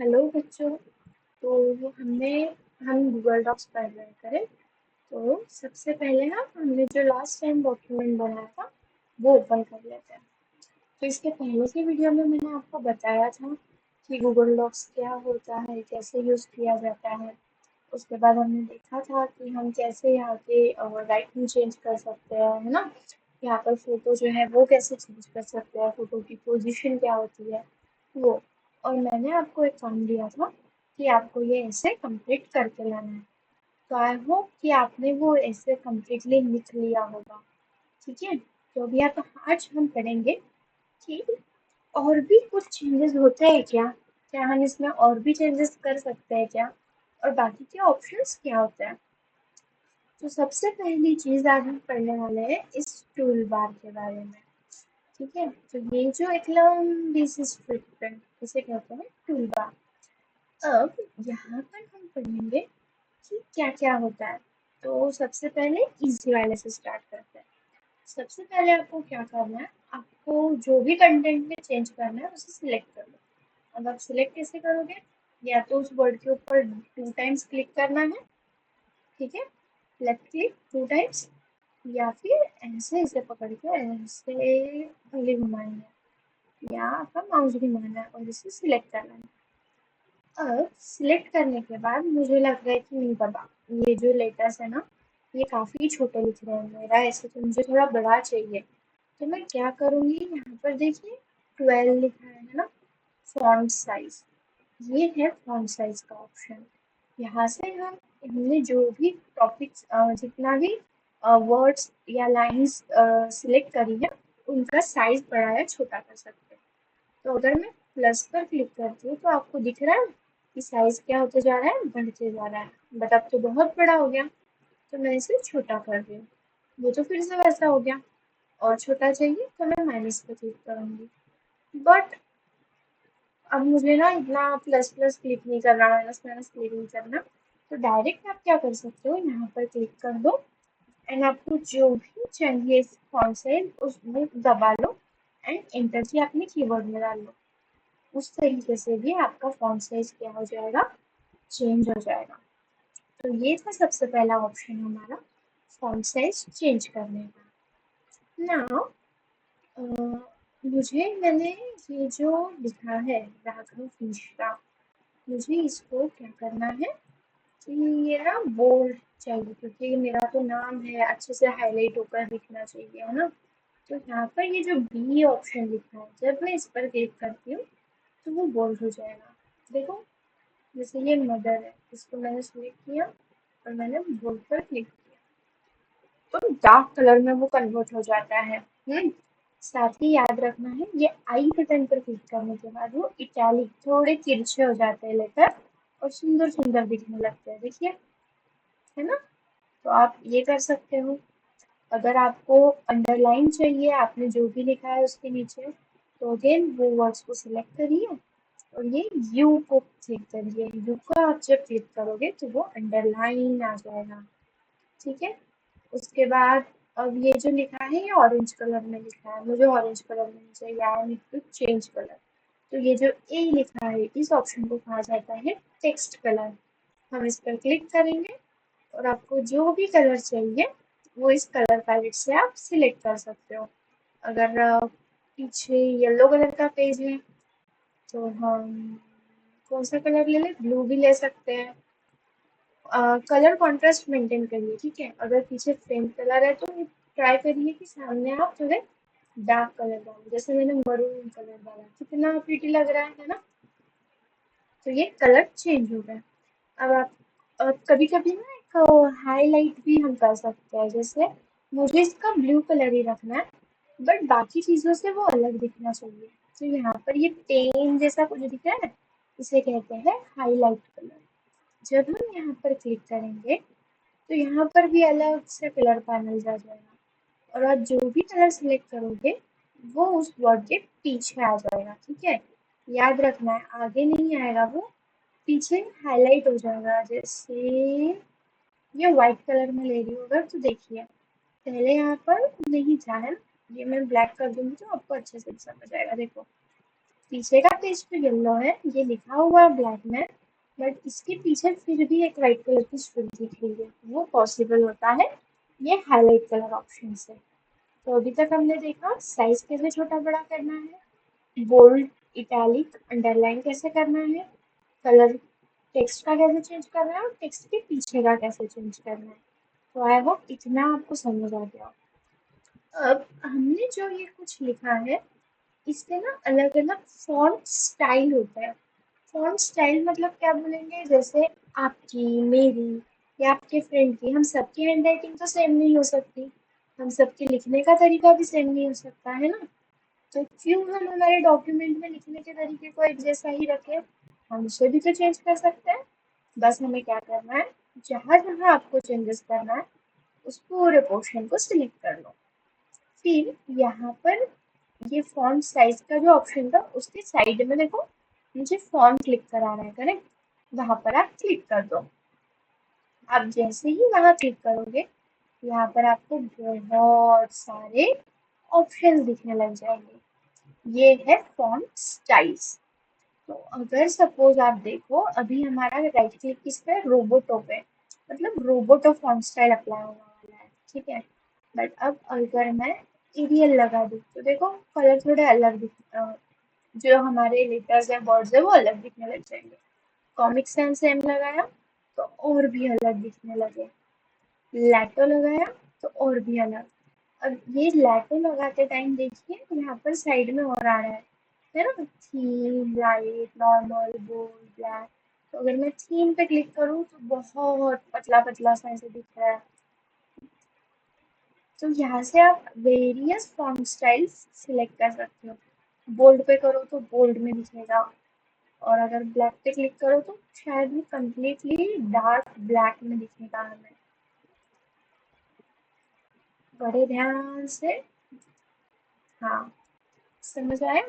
Hello बच्चों। तो हम गूगल डॉक्स पढ़ रहे करें। तो सबसे पहले ना हमने जो लास्ट टाइम डॉक्यूमेंट बनाया था वो ओपन कर लेते हैं। तो इसके पहले की वीडियो में मैंने आपको बताया था कि गूगल डॉक्स क्या होता है, कैसे यूज़ किया जाता है। उसके बाद हमने देखा था कि हम कैसे यहाँ के राइटिंग चेंज कर सकते हैं, है ना। यहाँ पर फोटो जो है वो कैसे चेंज कर सकते हैं, फोटो की पोजीशन क्या होती है वो। और मैंने आपको एक काम दिया था कि आपको ये ऐसे कंप्लीट करके लाना है। तो आई होप कि आपने वो ऐसे कंप्लीटली लिख लिया होगा। ठीक है। तो अभी आप आज हम पढ़ेंगे कि और भी कुछ चेंजेस होते हैं क्या, क्या हम इसमें और भी चेंजेस कर सकते हैं क्या, और बाकी के ऑप्शंस क्या होते हैं। तो सबसे पहली चीज आज हम पढ़ने वाले हैं इस टूल बार के बारे में। ठीक है। तो ये जो एक लंबी सी स्ट्रिप है इसे कहते हैं टूल बार। अब यहाँ पर हम पढ़ेंगे कि क्या क्या होता है। तो सबसे पहले इजी वाले से स्टार्ट करते हैं। सबसे पहले आपको क्या करना है, आपको जो भी कंटेंट में चेंज करना है उसे सिलेक्ट कर लो। अब आप सिलेक्ट कैसे करोगे, या तो उस वर्ड के ऊपर 2 टाइम्स क्लिक करना है। ठीक है। लेफ्ट क्लिक 2 टाइम्स, या फिर ऐसे इसे पकड़ के ऐसे उंगली घुमानी है, या आपका माउस घुमाना है और इसे सिलेक्ट करना है। अब सिलेक्ट करने के बाद मुझे लग रहा है कि नहीं पता, ये जो लेटर्स है ना ये काफ़ी छोटे लिख रहे हैं, मेरा ऐसे तो मुझे थोड़ा बड़ा चाहिए। तो मैं क्या करूँगी, यहाँ पर देखिए 12 लिखा है ना, फॉन्ट साइज। ये है फॉन्ट साइज का ऑप्शन। यहाँ से हम हमने जो भी टॉपिक्स जितना भी वर्ड्स या लाइंस सिलेक्ट करी है उनका साइज बड़ा या छोटा कर सकते हैं। तो अगर मैं प्लस पर क्लिक करती हूँ तो आपको दिख रहा है कि साइज क्या होते जा रहा है, बढ़ते जा रहा है। बट अब तो बहुत बड़ा हो गया, तो मैं इसे छोटा कर रही हूँ। वो तो फिर से वैसा हो गया। और छोटा चाहिए तो मैं माइनस पर क्लिक करूँगी। बट अब मुझे ना इतना प्लस प्लस क्लिक नहीं करना, माइनस माइनस क्लिक नहीं करना। तो डायरेक्ट आप क्या कर सकते हो, यहाँ पर क्लिक कर दो एंड आपको जो भी चाहिए फॉन्ट साइज उसमें दबा लो एंड एंटर की अपने कीबोर्ड में डाल लो। उस तरीके से भी आपका फॉन्ट साइज क्या हो जाएगा, चेंज हो जाएगा। तो ये था सबसे पहला ऑप्शन हमारा, फॉन्ट साइज चेंज करने का। नाउ मैंने ये जो लिखा है राघव मिश्रा, मुझे इसको क्या करना है कि ये ना बोल्ड चाहिए, क्योंकि मेरा तो नाम है, अच्छे से हाईलाइट होकर दिखना चाहिए, है ना। तो यहाँ पर ये जो बी ऑप्शन लिखा है, जब मैं इस पर क्लिक करती हूँ तो वो बोल्ड हो जाएगा। देखो, जैसे ये मदर है, इसको मैंने सिलेक्ट किया और मैंने बोल्ड पर क्लिक किया तो डार्क कलर में वो कन्वर्ट हो जाता है। साथ ही याद रखना है, ये आई बटन पर क्लिक करने के बाद वो इटैलिक थोड़े तिरछे हो जाते हैं लेटर, और सुंदर सुंदर दिखने लगते हैं, देखिए, है ना। तो आप ये कर सकते हो। अगर आपको अंडरलाइन चाहिए, आपने जो भी लिखा है उसके नीचे, तो अगेन वो वर्ड्स को सिलेक्ट करिए और ये यू को क्लिक करिए। यू को आप जब क्लिक करोगे तो वो अंडरलाइन आ जाएगा। ठीक है। उसके बाद अब ये जो लिखा है ये ऑरेंज कलर में लिखा है, मुझे ऑरेंज कलर में नहीं चाहिए, I need to change colour. तो ये जो ए लिखा है इस ऑप्शन को कहा जाता है टेक्स्ट कलर। हम इस पर क्लिक करेंगे और आपको जो भी कलर चाहिए वो इस कलर पैलेट से आप सिलेक्ट कर सकते हो। अगर पीछे येलो कलर का पेज है तो हम कौन सा कलर ले लें, ब्लू भी ले सकते हैं। कलर कॉन्ट्रास्ट मेंटेन करिए, ठीक है। अगर पीछे फेंट कलर है तो ट्राई करिए कि सामने आप थोड़े डार्क कलर डालो, जैसे मैंने मरून कलर डाला, कितना प्रीटी लग रहा है ना। तो ये कलर चेंज हो गया। अब आप कभी कभी ना एक हाईलाइट भी हम कर सकते हैं, जैसे मुझे इसका ब्लू कलर ही रखना है बट बाकी चीज़ों से वो अलग दिखना चाहिए। तो यहाँ पर ये पेन जैसा कुछ दिख रहा है, इसे कहते हैं हाईलाइट कलर। जब हम यहाँ पर क्लिक करेंगे तो यहाँ पर भी अलग से कलर पैनल आ जाएगा, और आप जो भी कलर सिलेक्ट करोगे वो उस वर्ड के पीछे आ जाएगा। ठीक है। याद रखना है, आगे नहीं आएगा, वो पीछे हाईलाइट हो जाएगा। जैसे ये व्हाइट कलर में ले रही हूँ अगर, तो देखिए पहले यहाँ पर नहीं था, है ना। ये मैं ब्लैक कर दूंगी तो आपको अच्छे से समझ आएगा, देखो। पीछे का पेज तो येलो है, ये लिखा हुआ है ब्लैक में, बट इसके पीछे फिर भी एक वाइट कलर की स्ट्रिप दिख रही है, वो पॉसिबल होता है ये हाईलाइट कलर ऑप्शन से। तो अभी तक हमने देखा साइज कैसे छोटा बड़ा करना है, बोल्ड, इटैलिक, अंडरलाइन कैसे करना है, कलर टेक्स्ट का कैसे चेंज करना है और टेक्स्ट के पीछे का कैसे चेंज करना है। तो आई होप इतना आपको समझ आ गया। अब हमने जो ये कुछ लिखा है, इसके ना अलग अलग फॉन्ट स्टाइल होता है। फॉन्ट स्टाइल मतलब क्या बोलेंगे, जैसे आपकी, मेरी या आपके फ्रेंड की, हम सबकी हैंड राइटिंग तो सेम नहीं हो सकती, हम सबके लिखने का तरीका भी सेम नहीं हो सकता है ना। तो क्यों हम हमारे डॉक्यूमेंट में लिखने के तरीके को एक जैसा ही रखें, हम उसे भी तो चेंज कर सकते हैं। बस हमें क्या करना है, जहाँ जहाँ आपको चेंजेस करना है उस पूरे पोर्शन को सिलेक्ट कर लो। फिर यहाँ पर ये फॉन्ट साइज का जो ऑप्शन था उसके साइड में देखो, मुझे फॉन्ट क्लिक कराना है, करेक्ट, वहां पर आप क्लिक कर दो। आप जैसे ही वहां क्लिक करोगे, यहाँ पर आपको बहुत सारे ऑप्शंस दिखने लग जाएंगे। ये है फॉन्ट स्टाइल्स। तो अगर सपोज आप देखो, अभी हमारा राइट क्लिक किस पे, रोबोटो पे, मतलब रोबोटो फॉन्ट स्टाइल अप्लाई होने वाला है, ठीक है। बट अब अगर मैं एरियल लगा दूँ तो देखो कलर थोड़े अलग जो हमारे लेटर्स है, वर्ड्स है, वो अलग दिखने लग जाएंगे। कॉमिक सैन सेम लगाया तो और भी अलग दिखने लगे, लैटो लगाया तो और भी अलग। अब ये लैटो लगाते टाइम देखिए यहाँ पर साइड में और आ रहा है ना, theme, light, normal, bold, black. तो अगर मैं थीम पे क्लिक करूँ तो बहुत पतला पतला सा ऐसे दिख रहा है। तो यहाँ से आप वेरियस फॉन्ट स्टाइल्स सिलेक्ट कर सकते हो। बोल्ड पे करो तो बोल्ड में दिखेगा, और अगर ब्लैक पे क्लिक करो तो शायद वो कंप्लीटली डार्क ब्लैक में दिखेगा हमें। बड़े ध्यान से, हाँ, समझ आया।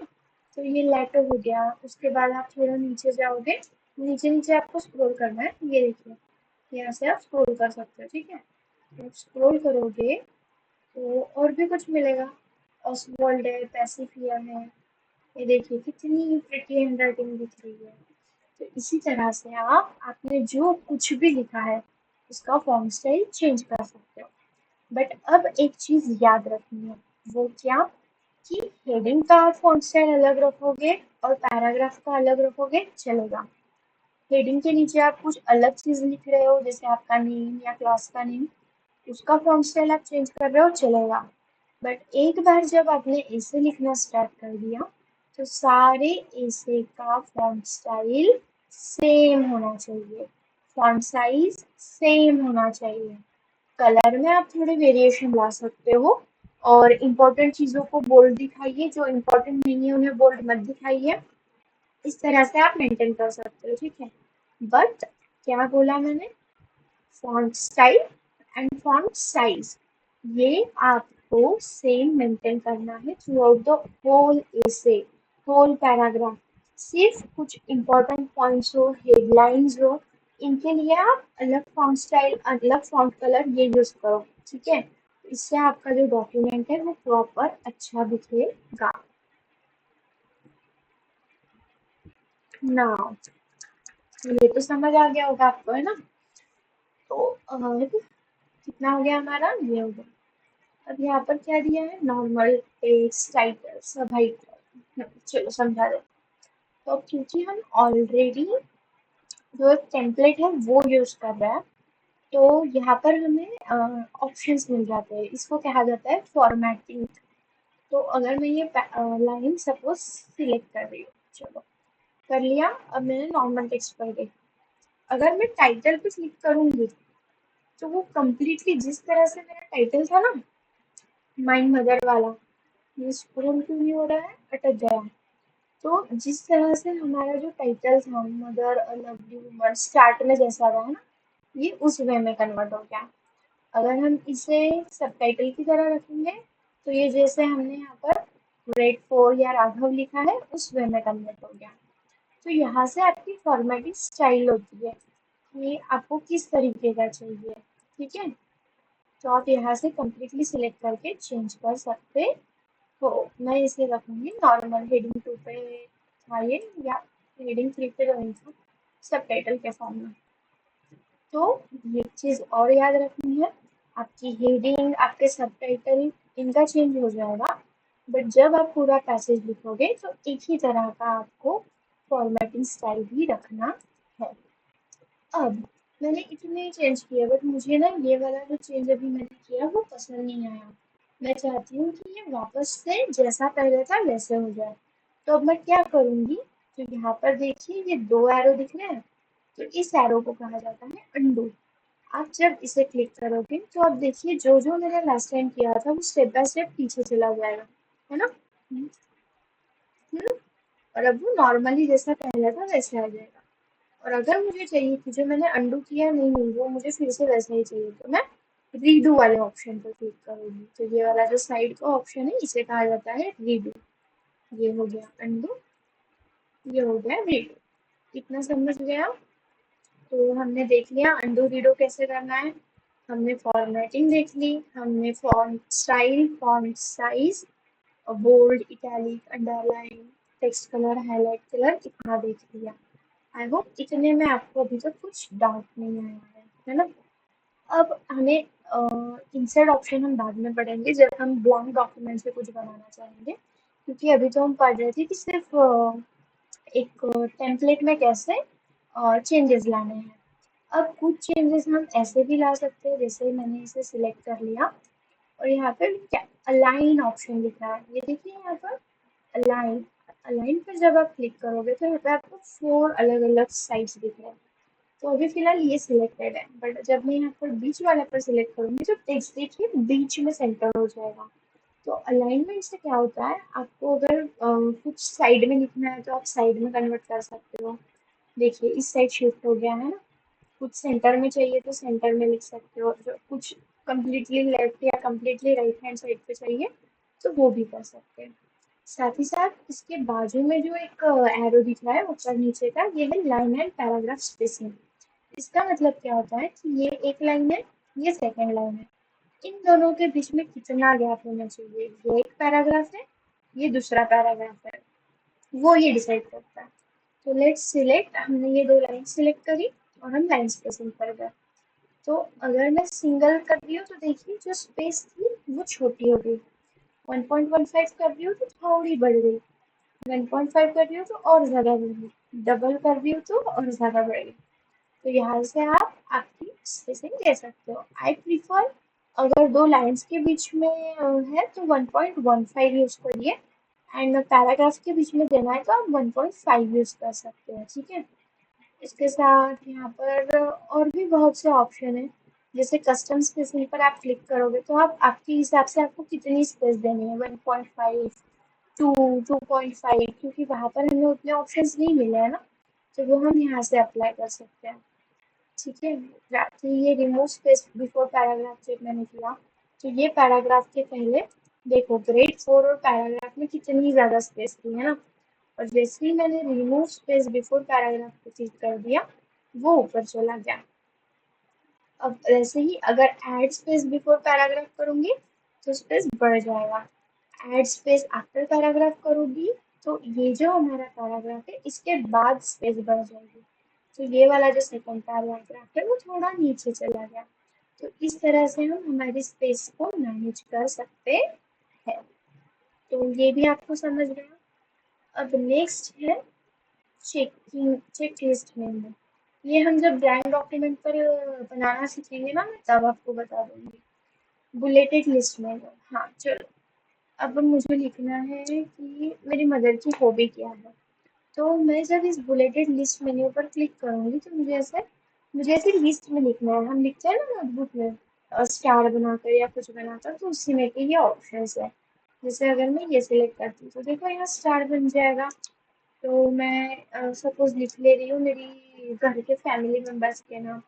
तो ये लेटर हो गया, उसके बाद आप थोड़ा नीचे जाओगे, नीचे नीचे आपको स्क्रॉल करना है, ये देखिए यहाँ से आप स्क्रॉल कर सकते हो, ठीक है। तो स्क्रॉल करोगे तो और भी कुछ मिलेगा, ऑसवर्ल्ड है, पैसिफिया है, ये देखिए कितनी प्रिटी हैंड राइटिंग दिख रही है। तो इसी तरह से आप आपने जो कुछ भी लिखा है उसका फॉन्ट स्टाइल चेंज कर सकते हो। बट अब एक चीज याद रखनी है, वो क्या, कि हेडिंग का फॉन्ट स्टाइल अलग रखोगे और पैराग्राफ का अलग रखोगे चलेगा। हेडिंग के नीचे आप कुछ अलग चीज लिख रहे हो, जैसे आपका नेम या क्लास का नेम, उसका फॉन्ट स्टाइल आप चेंज कर रहे हो चलेगा। बट एक बार जब आपने ऐसे लिखना स्टार्ट कर दिया तो सारे ऐसे का फॉन्ट स्टाइल सेम होना चाहिए, फॉन्ट साइज सेम होना चाहिए। कलर में आप थोड़े वेरिएशन ला सकते हो, और इम्पोर्टेंट चीज़ों को बोल्ड दिखाइए, जो इम्पोर्टेंट नहीं है उन्हें बोल्ड मत दिखाइए। इस तरह से आप मेंटेन कर सकते हो, ठीक है। बट क्या बोला मैंने, font style and font size, ये आपको सेम मेंटेन करना है throughout the whole essay, whole paragraph. सिर्फ कुछ इम्पोर्टेंट पॉइंट्स हो, हेडलाइंस हो, इनके लिए आप अलग फॉन्ट स्टाइल, अलग फॉन्ट कलर ये यूज करो, ठीक है। इससे आपका जो डॉक्यूमेंट है वो प्रॉपर अच्छा दिखेगा। ना, ये तो समझ आ गया होगा आपको, है ना। तो कितना हो गया हमारा, ये हो गया। अब यहाँ पर क्या दिया है, नॉर्मल, टेक्स्ट, टाइटल, सब हाइट। चलो समझा दे। तो क्योंकि हम ऑलरेडी जो एक टेम्पलेट है वो यूज कर रहे हैं, तो यहाँ पर हमें ऑप्शंस मिल जाते हैं, इसको कहा जाता है फॉर्मेटिंग। तो अगर मैं ये लाइन सपोज सिलेक्ट कर रही हूँ, चलो कर लिया, अब मैंने नॉर्मल टेक्स्ट कर दी। अगर मैं टाइटल पे क्लिक करूंगी तो वो कंप्लीटली जिस तरह से मेरा टाइटल था ना, माई मदर वाला, ये स्क्रोल क्यों नहीं हो रहा है, अटक गया। तो जिस तरह से हमारा जो टाइटल था, mother a lovely woman, start में जैसा रहा ना, ये उस वे में कन्वर्ट हो गया। अगर हम इसे सबटाइटल की तरह रखेंगे तो ये जैसे हमने यहाँ पर रेड फोर या राघव लिखा है उस वे में कन्वर्ट हो गया। तो यहाँ से आपकी फॉर्मेटिंग स्टाइल होती है कि आपको किस तरीके का चाहिए, ठीक है। तो आप यहाँ से कम्प्लीटली सिलेक्ट करके चेंज कर सकते हो। मैं इसे रखूंगी नॉर्मल, हेडिंग टू पे था ये, या रीडिंग प्रिपेयर नहीं था सब टाइटल के फॉर्म में। तो ये चीज और याद रखनी है, आपकी हेडिंग, आपके सबटाइटल, इनका चेंज हो जाएगा, बट जब आप पूरा पैसेज लिखोगे तो एक ही तरह का आपको फॉर्मेटिंग स्टाइल भी रखना है। अब मैंने इतने चेंज किए, बट मुझे ना ये वाला जो चेंज अभी मैंने किया वो पसंद नहीं आया। मैं चाहती हूँ कि ये वापस से जैसा पहले था वैसे हो जाए। तो अब मैं क्या करूँगी, तो यहाँ पर देखिए ये दो एरो दिख रहे हैं, तो इस एरो को कहा जाता है अंडू। आप जब इसे क्लिक करोगे तो आप देखिए जो जो मैंने लास्ट टाइम किया था वो स्टेप बाय स्टेप पीछे चला जाएगा, है ना। हम्म, और अब वो नॉर्मली जैसा पहले था वैसे आ जाएगा। और अगर मुझे चाहिए कि जो मैंने अंडू किया नहीं नहीं वो मुझे फिर से वैसा ही चाहिए, तो मैं रीडू वाले ऑप्शन पर क्लिक करूंगी। तो ये वाला जो साइड का ऑप्शन है इसे कहा जाता है रीडू। ये हो गया अंडू, ये हो गया रीडू। इतना समझ गया। तो हमने देख लिया अंडू रीडो कैसे करना है, हमने फॉर्मेटिंग देख ली, हमने font style, font size, bold, italic, underline, text colour, highlight colour, इतना देख लिया। आई होप इतने में आपको अभी तक कुछ डाउट नहीं आया है ना। अब हमें इंसर्ट ऑप्शन हम बाद में पढ़ेंगे जब हम ब्लैंक डॉक्यूमेंट से कुछ बनाना चाहेंगे, क्योंकि अभी तो हम पढ़ रहे थे कि सिर्फ एक टेम्पलेट में कैसे चेंजेस लाने हैं। अब कुछ चेंजेस हम ऐसे भी ला सकते हैं, जैसे मैंने इसे सिलेक्ट कर लिया और यहाँ पे क्या अलाइन ऑप्शन दिख रहा है, ये देखिए यहाँ पर अलाइन। अलाइन पर जब आप क्लिक करोगे तो यहाँ पे आपको 4 अलग अलग साइड्स दिख रहे हैं। तो अभी फिलहाल ये सिलेक्टेड है, बट जब मैं यहाँ पर बीच वाले पर सिलेक्ट करूंगी तो टेक्स्ट देखिए बीच में सेंटर हो जाएगा। तो अलाइनमेंट से क्या होता है, आपको अगर कुछ साइड में लिखना है तो आप साइड में कन्वर्ट कर सकते हो। देखिए इस साइड शिफ्ट हो गया है ना। कुछ सेंटर में चाहिए तो सेंटर में लिख सकते हो, जो कुछ कम्प्लीटली लेफ्ट या कम्प्लीटली राइट हैंड साइड पे चाहिए तो वो भी कर सकते हैं। साथ ही साथ इसके बाजू में जो एक एरो दिख रहा है ऊपर नीचे का, ये है लाइन एंड पैराग्राफ स्पेसिंग। इसका मतलब क्या होता है कि ये एक लाइन है, ये सेकंड लाइन है, इन दोनों के बीच में कितना गैप होना चाहिए, ये एक पैराग्राफ है, ये दूसरा पैराग्राफ है, वो ये डिसाइड करता है। तो लेट्स सिलेक्ट, हमने ये दो लाइन सिलेक्ट करी और हम लाइन स्पेसिंग कर गए। तो अगर मैं सिंगल कर रही हूँ तो देखिए जो स्पेस थी वो छोटी हो गई, 1.15 कर रही हूँ तो थोड़ी बढ़ गई, 1.5 कर रही हूँ तो और ज़्यादा बढ़ गई, डबल कर रही हूँ तो और ज़्यादा बढ़ गई। तो यहाँ से आप आपकी स्पेसिंग दे सकते हो। आई प्रीफर, अगर दो लाइंस के बीच में है तो 1.15 यूज करिए, एंड पैराग्राफ के बीच में देना है तो आप 1.5 यूज कर सकते हैं, ठीक है। इसके साथ यहाँ पर और भी बहुत से ऑप्शन है, जैसे कस्टम स्पेसिंग पर आप क्लिक करोगे तो आप आपके हिसाब से आपको कितनी स्पेस देनी है, 1.5, 2.5, क्योंकि वहाँ पर हमें उतने ऑप्शंस नहीं मिले हैं ना, तो वो हम यहाँ से अप्लाई कर सकते हैं, ठीक है। तो ये रिमूव स्पेस बिफोर पैराग्राफ जब मैंने किया तो ये पैराग्राफ के पहले देखो ग्रेड 4 और पैराग्राफ में कितनी ज़्यादा स्पेस थी, है ना। और जैसे ही मैंने रिमूव स्पेस बिफोर पैराग्राफ को क्लिक कर दिया वो ऊपर चला गया। अब ऐसे ही अगर ऐड स्पेस बिफोर पैराग्राफ करूंगी तो स्पेस बढ़ जाएगा, ऐड स्पेस आफ्टर पैराग्राफ करूंगी तो ये जो हमारा पैराग्राफ है इसके बाद स्पेस बढ़ जाएगी। तो ये वाला जो सेकंड पैराग्राफ है वो थोड़ा नीचे चला गया। तो इस तरह से हम हमारी स्पेस को मैनेज कर सकते हैं। तो ये भी आपको समझ गया। अब नेक्स्ट है चेक लिस्ट मेनू। ये हम जब ब्लैंक डॉक्यूमेंट पर बनाना सीखेंगे ना, मैं तब आपको बता दूंगी। बुलेटेड लिस्ट मेनू, हाँ चलो। अब मुझे लिखना है कि मेरी मदर की हॉबी क्या है, तो मैं जब इस बुलेटेड लिस्ट मेन्यू पर क्लिक करूंगी तो मुझे ऐसे लिस्ट में लिखना है, हम लिखते हैं ना नोटबुक में स्टार बनाकर या कुछ बनाकर, तो उसी में के ये ऑप्शन है। जैसे अगर मैं ये सिलेक्ट करती हूँ तो देखो यहाँ स्टार बन जाएगा। तो मैं सपोज लिख ले रही हूँ मेरी घर के फैमिली मेंबर्स के नाम,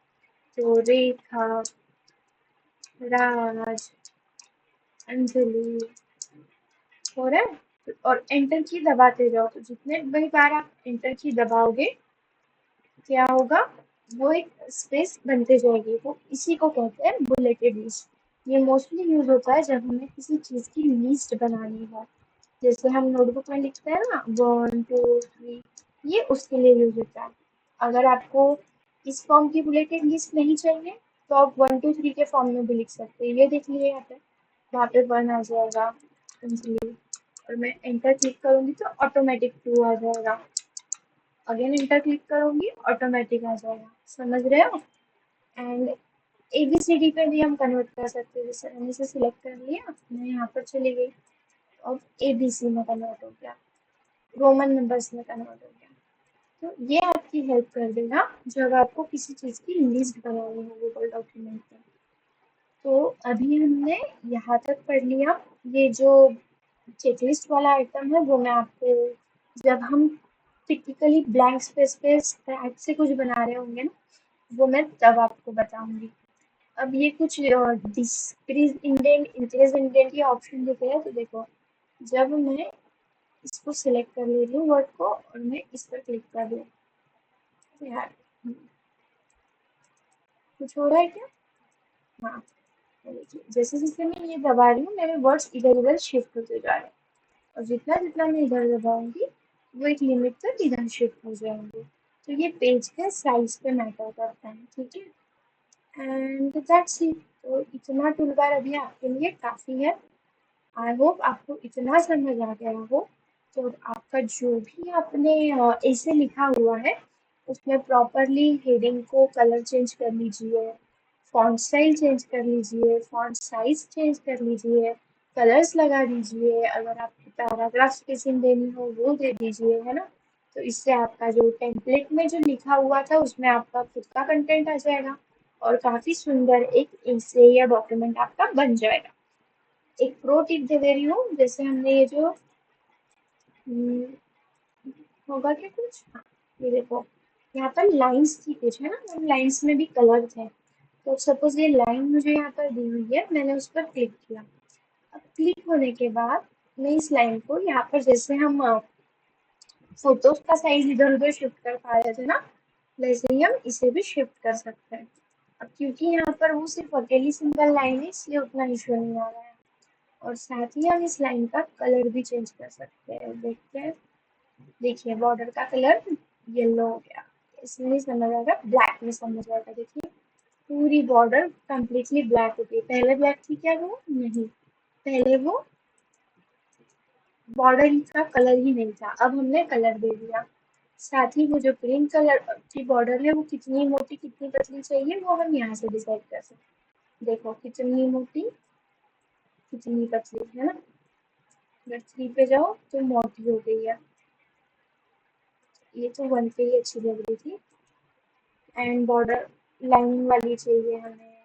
तो रेखा, राज, अंजलि, हो रहा है। और एंटर की दबाते जाओ, तो जितने बड़ी बार आप एंटर की दबाओगे क्या होगा, वो एक स्पेस बनते जाएगी, वो इसी को कहते हैं बुलेटेड लिस्ट। ये मोस्टली यूज होता है जब हमें किसी चीज़ की लिस्ट बनानी हो। जैसे हम नोटबुक में लिखते हैं ना 1 2 3, ये उसके लिए यूज होता है। अगर आपको इस फॉर्म की बुलेटेड लिस्ट नहीं चाहिए तो आप 1 2 3 के फॉर्म में भी लिख सकते हैं। ये देख लिए यहाँ पे, वहाँ पे 1 आ जाएगा इजीली, और मैं एंटर क्लिक करूंगी तो ऑटोमेटिक 2 आ जाएगा। अगेन एंटर क्लिक करूंगी ऑटोमेटिक आ जाएगा। समझ रहे हो? एंड ABCD पे भी हम कन्वर्ट कर सकते हैं। जैसे मैंने इसे सिलेक्ट कर लिया, मैं यहाँ पर चली गई, अब ABC में कन्वर्ट हो गया, रोमन नंबर्स में कन्वर्ट हो गया। तो ये आपकी हेल्प कर देगा जब आपको किसी चीज़ की लिस्ट बनानी हो गूगल डॉक्यूमेंट में। तो अभी हमने यहाँ तक पढ़ लिया। ये जो चेकलिस्ट वाला आइटम है वो मैं आपको, जब हम टिपिकली ब्लैंक स्पेस पे स्क्रैच से कुछ बना रहे होंगे ना, वो मैं तब आपको बताऊंगी। अब ये कुछ डिक्रीज इंडेंट, इंक्रीज इंडेंट, ये ऑप्शन दिख रहे हैं, तो देखो जब मैं इसको सिलेक्ट कर ले रही हूँ वर्ड को और मैं इस पर क्लिक कर रही हूँ, यार कुछ हो रहा है क्या? हाँ, ये देखिए जैसे जैसे मैं ये दबा रही हूँ मेरे वर्ड्स इधर उधर शिफ्ट होते जा रहे हैं, और जितना जितना मैं इधर दबाऊंगी वो एक लिमिट तक इधर शिफ्ट हो जाएंगे। तो ये पेज के साइज पे मैटर करता है, ठीक है। And that's it. तो इतना टूलबार अभी आपके लिए काफ़ी है। आई होप आपको इतना समझ आ गया हो। तो आपका जो भी आपने ऐसे लिखा हुआ है उसमें प्रॉपरली हेडिंग को कलर चेंज कर लीजिए, फॉन्ट स्टाइल चेंज कर लीजिए, फॉन्ट साइज चेंज कर लीजिए, कलर्स लगा दीजिए, अगर आपको पैराग्राफ स्पेसिंग देनी हो वो दे दीजिए, है ना। तो इससे आपका जो टेम्पलेट में जो लिखा हुआ था उसमें आपका खुद का कंटेंट आ जाएगा, और काफ़ी सुंदर एक ऐसे या डॉक्यूमेंट आपका बन जाएगा। एक प्रो टिप दे दे रही हूँ, जैसे हमने ये जो होगा क्या कुछ, हाँ, ये देखो यहाँ पर लाइंस थी कुछ, है ना, उन लाइंस में भी कलर थे। तो सपोज ये लाइन मुझे यहाँ पर दी हुई है, मैंने उस पर क्लिक किया। अब क्लिक होने के बाद मैं इस लाइन को यहाँ पर, जैसे हम फोटोज का साइज इधर उधर शिफ्ट कर पा रहे थे ना, वैसे ही हम इसे भी शिफ्ट कर सकते हैं। अब क्योंकि यहाँ पर वो सिर्फ अकेली सिंगल लाइन है इसलिए उतना इशू नहीं आ रहा है, और साथ ही हम इस लाइन का कलर भी चेंज कर सकते हैं। देखते हैं, देखिए बॉर्डर का कलर येलो हो गया। इसमें नहीं समझ आएगा, ब्लैक में समझ आएगा। देखिए पूरी बॉर्डर कंप्लीटली ब्लैक हो गई। पहले ब्लैक थी क्या? वो नहीं, पहले वो बॉर्डर का कलर ही नहीं था, अब हमने कलर दे दिया। साथ ही वो जो ग्रीन कलर की बॉर्डर है वो कितनी मोटी कितनी पतली चाहिए वो हम यहाँ से डिसाइड कर सकते हैं। देखो कितनी मोटी कितनी पतली, है ना। अगर 3 पे जाओ तो मोटी हो गई है, ये तो 1 पे ही अच्छी लग रही थी। एंड बॉर्डर लाइनिंग वाली चाहिए हमें,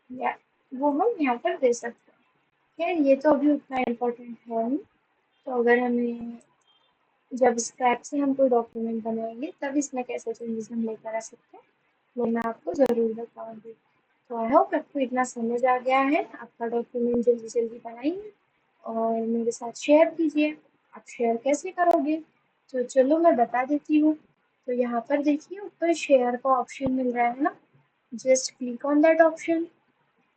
या वो हम यहाँ पर दे सकते हैं। खैर ये तो अभी उतना इम्पोर्टेंट है नहीं। तो अगर हमें, जब स्क्रैच से हम कोई डॉक्यूमेंट बनाएंगे तब इसमें कैसे चेंजेस हम लेकर आ सकते हैं वो मैं आपको ज़रूर बताऊंगी। तो आई होप आपको इतना समझ आ गया है। आपका डॉक्यूमेंट जल्दी जल्दी बनाइए और मेरे साथ शेयर कीजिए। आप शेयर कैसे करोगे? तो चलो मैं बता देती हूँ। तो यहाँ पर देखिए ऊपर शेयर का ऑप्शन मिल रहा है ना, just click on that option.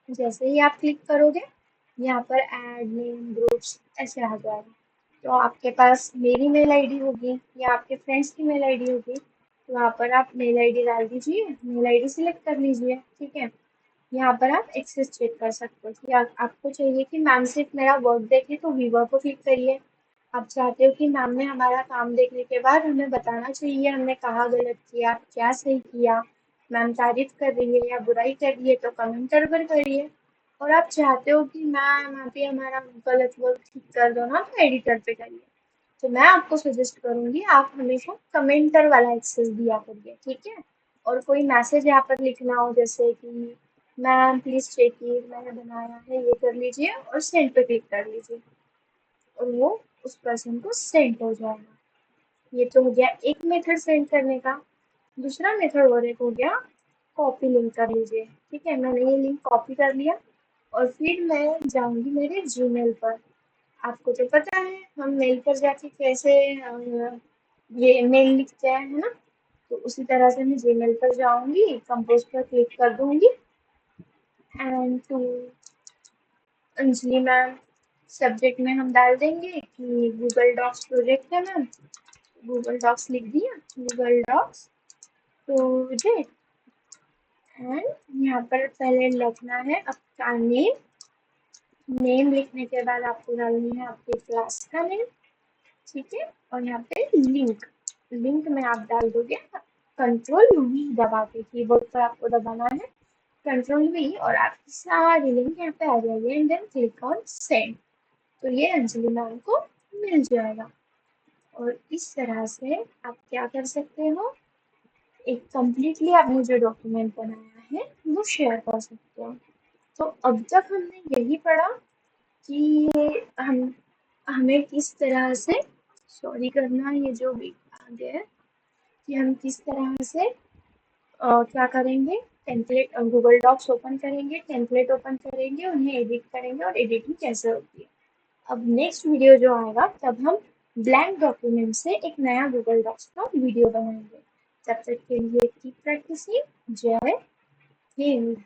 जैसे ही आप क्लिक करोगे यहाँ पर ऐड नेम ग्रुप्स ऐसे आ जाएगा। तो आपके पास मेरी मेल आईडी होगी या आपके फ्रेंड्स की मेल आईडी होगी, तो वहाँ पर आप मेल आईडी डाल दीजिए, मेल आईडी सिलेक्ट कर लीजिए, ठीक है। यहाँ पर आप एक्सेस चेक कर सकते हो कि आपको चाहिए कि मैम सिर्फ मेरा वर्क देखे तो व्यूवर को क्लिक करिए। आप चाहते हो कि मैम ने हमारा काम देखने के बाद हमें बताना चाहिए हमने कहाँ गलत किया क्या सही किया, मैम तारीफ कर रही है या बुराई कर रही है तो कमेंट पर करिए। और आप चाहते हो कि मैम आप ही हमारा गलत वर्क ठीक कर दो ना, तो एडिटर पे करिए। तो मैं आपको सजेस्ट करूंगी आप हमेशा कमेंटर वाला एक्सेस दिया करिए, ठीक है। और कोई मैसेज यहाँ पर लिखना हो जैसे कि मैम प्लीज चेकिए मैंने बनाया है, ये कर लीजिए और सेंड पे क्लिक कर लीजिए, और वो उस पर्सन को सेंड हो जाएगा। ये तो हो गया एक मेथड सेंड करने का। दूसरा मेथड और एक हो गया कॉपी लिंक कर लीजिए, ठीक है। मैंने ये लिंक कॉपी कर लिया और फिर मैं जाऊंगी मेरे जीमेल पर। आपको तो पता है हम मेल पर जाके कैसे ये मेल लिखते हैं, है ना। तो उसी तरह से मैं जीमेल पर जाऊंगी, कंपोज पर क्लिक कर दूंगी, and to Anjali ma'am subject में हम डाल देंगे कि गूगल डॉक्स प्रोजेक्ट है मैम, गूगल डॉक्स लिख दिया, गूगल डॉक्स प्रोजेक्ट। एंड यहाँ पर पहले लिखना है आपका नेम, नेम लिखने के बाद आपको डालनी है आपके क्लास का नेम, ठीक है। और यहाँ पे लिंक, लिंक में आप डाल दोगे Ctrl+V दबा के, कीबोर्ड पर आपको दबाना है Ctrl+V और आपकी सारी लिंक यहाँ पे आ जाएगी and then click on send. तो ये अंजलि मैम को मिल जाएगा। और इस तरह से आप क्या कर सकते हो, एक कम्प्लीटली आपने जो डॉक्यूमेंट बनाया है वो शेयर कर सकते हो। तो अब तक हमने यही पढ़ा कि हम हमें किस तरह से सॉरी करना, ये जो भी आगे है कि हम किस तरह से क्या करेंगे, टेम्पलेट गूगल डॉक्स ओपन करेंगे, टेम्पलेट ओपन करेंगे, उन्हें एडिट करेंगे और एडिटिंग कैसे होती है। अब नेक्स्ट वीडियो जो आएगा तब हम ब्लैंक डॉक्यूमेंट से एक नया गूगल डॉक्स का वीडियो बनाएंगे। तब तक के लिए कीप प्रैक्टिसिंग। जय हिंद।